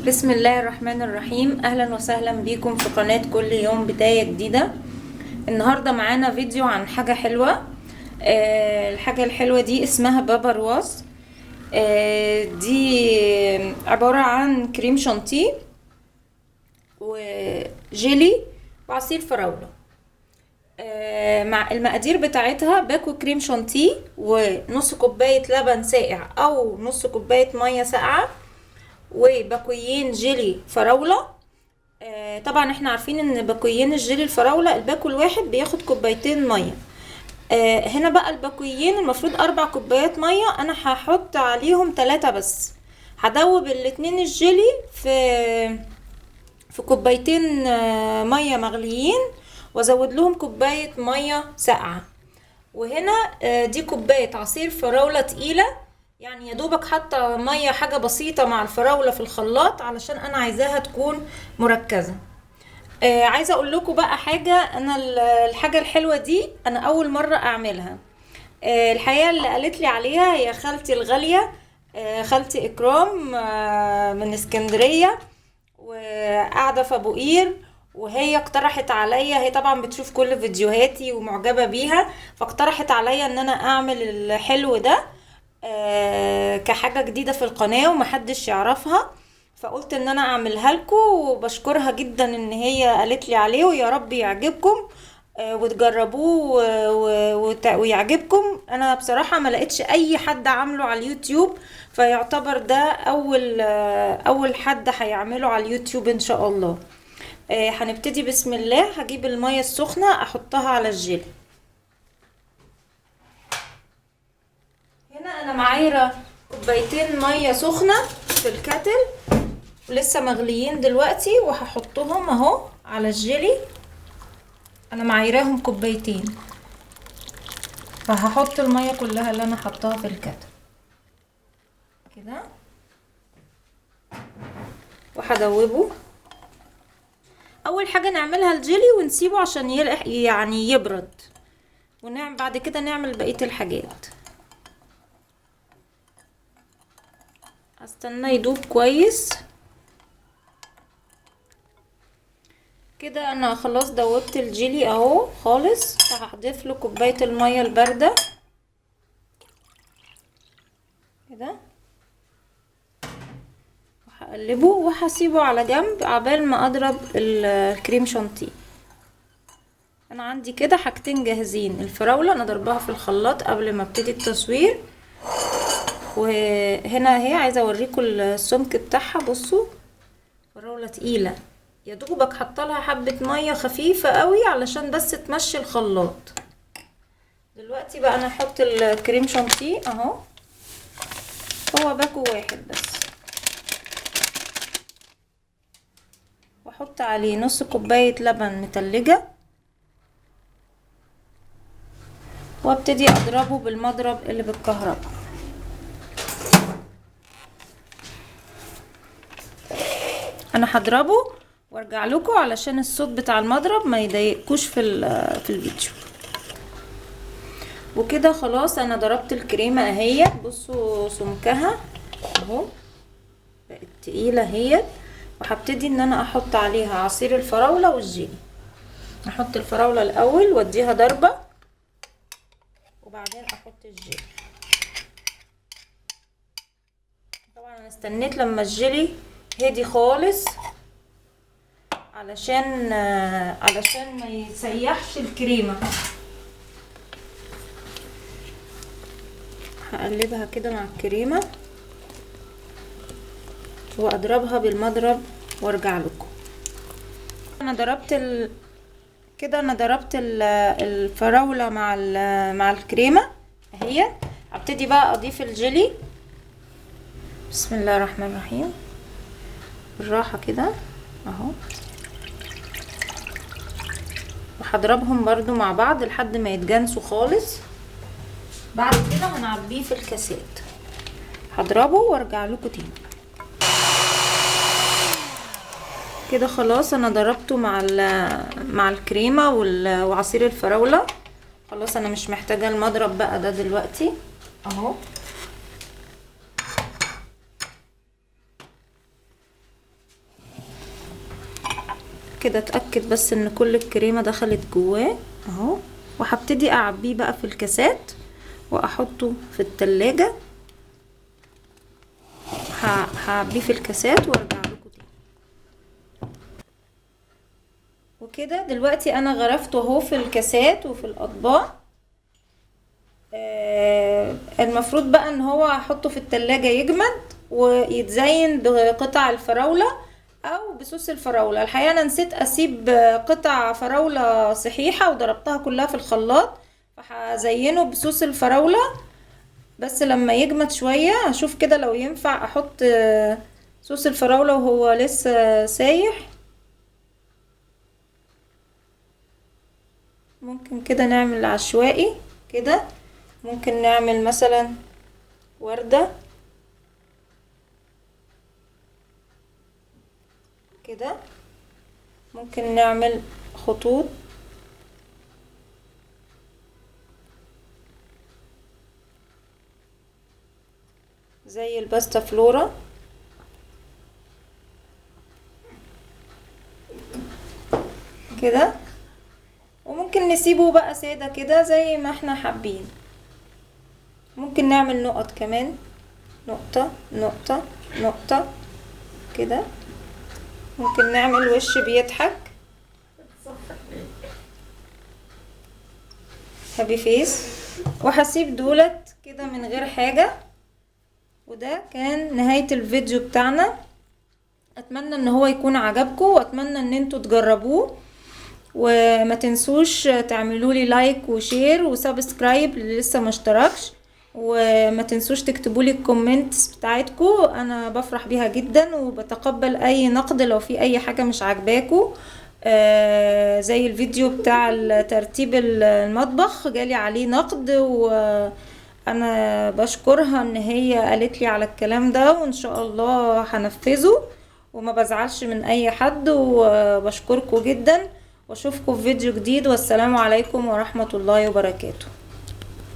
بسم الله الرحمن الرحيم. اهلا وسهلا بيكم في قناة كل يوم بداية جديدة. النهاردة معانا فيديو عن حاجة حلوة. الحاجة الحلوة دي اسمها بابا رواز. دي عبارة عن كريم شانتيه وجيلي وعصير فراولة. مع المقادير بتاعتها باكو كريم شانتيه ونص كوباية لبن ساقع او نص كوباية مية ساقعة وباكويين جيلي فراولة. طبعا احنا عارفين ان باكويين الجيلي الفراولة الباكو الواحد بياخد كوبايتين مية. هنا بقى الباكويين المفروض 4 كوبايات مية، انا هحط عليهم 3 بس. هدوب الاتنين الجيلي في كوبايتين مية مغليين وازود لهم كوباية مية ساقعة. وهنا دي كوباية عصير فراولة تقيلة، يعني يا دوبك حتى ميه حاجه بسيطه مع الفراوله في الخلاط علشان انا عايزاها تكون مركزه. عايزه اقول لكم بقى حاجه، انا الحاجه الحلوه دي انا اول مره اعملها. الحقيقه اللي قالت لي عليها هي خالتي الغاليه، خالتي اكرام من اسكندريه وقاعده في ابو قير، وهي اقترحت عليا، هي طبعا بتشوف كل فيديوهاتي ومعجبه بيها، فاقترحت عليا ان انا اعمل الحلو ده كحاجة جديدة في القناة ومحدش يعرفها، فقلت ان انا اعملها لكم. وبشكرها جدا ان هي قالت لي عليه، ويا رب يعجبكم وتجربوه ويعجبكم. انا بصراحة ما لقيتش اي حد عامله على اليوتيوب، فيعتبر ده اول حد هيعمله على اليوتيوب ان شاء الله. هنبتدي بسم الله. هجيب المية السخنة احطها على الجيلي. هنا انا معايره كوبايتين ميه سخنه في الكاتل ولسه مغليين دلوقتي، وهحطهم اهو على الجيلي. انا معايراهم كوبايتين، فهحط الميه كلها اللي انا حطاها في الكاتل كده وهدوبه. اول حاجه نعملها الجيلي ونسيبه عشان يعني يبرد، ونعمل بعد كده نعمل بقيه الحاجات. استنى يدوب كويس كده. انا خلاص دوبت الجيلي اهو خالص، هحذف له كوبايه الميه البارده كده وهقلبه وهسيبه على جنب عبال ما اضرب الكريم شانتيه. انا عندي كده حاجتين جاهزين، الفراوله انا ضربها في الخلاط قبل ما ابتدي التصوير، وهنا اهي عايزه اوريكم السمك بتاعها. بصوا فراوله تقيله، يا دوبك حاطه لها حبه ميه خفيفه قوي علشان بس تمشي الخلاط. دلوقتي بقى انا احط الكريم شانتيه اهو، هو باكو واحد بس، واحط عليه نص كوبايه لبن متلجه وابتدي اضربه بالمضرب اللي بالكهرباء. انا هضربه وارجع لكم علشان الصوت بتاع المضرب ما يضايقكوش في الفيديو. وكده خلاص انا ضربت الكريمه اهي، بصوا سمكها اهو بقت تقيله اهي. وهبتدي ان انا احط عليها عصير الفراوله والجيلي. احط الفراوله الاول واديها ضربه وبعدين احط الجيلي. طبعا انا استنيت لما الجيلي هدي خالص علشان ما يسيحش الكريمه. هقلبها كده مع الكريمه واضربها بالمضرب وارجع لكم. انا ضربت كده انا ضربت الفراوله مع الكريمه اهي. هبتدي بقى اضيف الجيلي. بسم الله الرحمن الرحيم، بالراحه كده اهو، وهضربهم برضو مع بعض لحد ما يتجانسوا خالص. بعد كده هنعبيه في الكاسات، هضربه وارجع لكم تاني. كده خلاص انا ضربته مع الكريمه وعصير الفراوله. خلاص انا مش محتاجه المضرب بقى ده دلوقتي اهو. كده اتأكد بس ان كل الكريمة دخلت جواه اهو. وهبتدي اعبيه بقى في الكاسات واحطه في التلاجة. هعبيه في الكاسات وارجع لكم تاني. وكده دلوقتي انا غرفته اهو في الكاسات وفي الاطباق. المفروض بقى ان هو هحطه في التلاجة يجمد ويتزين بقطع الفراولة او بصوص الفراولة. الحقيقة انا نسيت اسيب قطع فراولة صحيحة وضربتها كلها في الخلاط، فهزينه بصوص الفراولة بس لما يجمد شوية هشوف كده لو ينفع احط صوص الفراولة وهو لسه سايح. ممكن كده نعمل عشوائي كده، ممكن نعمل مثلا وردة كده، ممكن نعمل خطوط زي الباستا فلورا كده، وممكن نسيبه بقى سادة كده زي ما احنا حابين. ممكن نعمل نقط كمان، نقطة نقطة نقطة كده. ممكن نعمل وش بيضحك هابي فيس، وهسيب دولت كده من غير حاجة. وده كان نهاية الفيديو بتاعنا. اتمنى ان هو يكون عجبكم، واتمنى ان انتوا تجربوه، وما تنسوش تعملوا لي لايك وشير وسبسكرايب اللي لسه ما اشتركش، وما تنسوش تكتبوا لي الكومنتس بتاعتكم، انا بفرح بيها جدا وبتقبل اي نقد لو في اي حاجة مش عاجباكم. زي الفيديو بتاع ترتيب المطبخ جالي عليه نقد، وانا بشكرها ان هي قالت لي على الكلام ده، وان شاء الله هنفذه وما بزعلش من اي حد. وبشكركم جدا، واشوفكم في فيديو جديد، والسلام عليكم ورحمة الله وبركاته.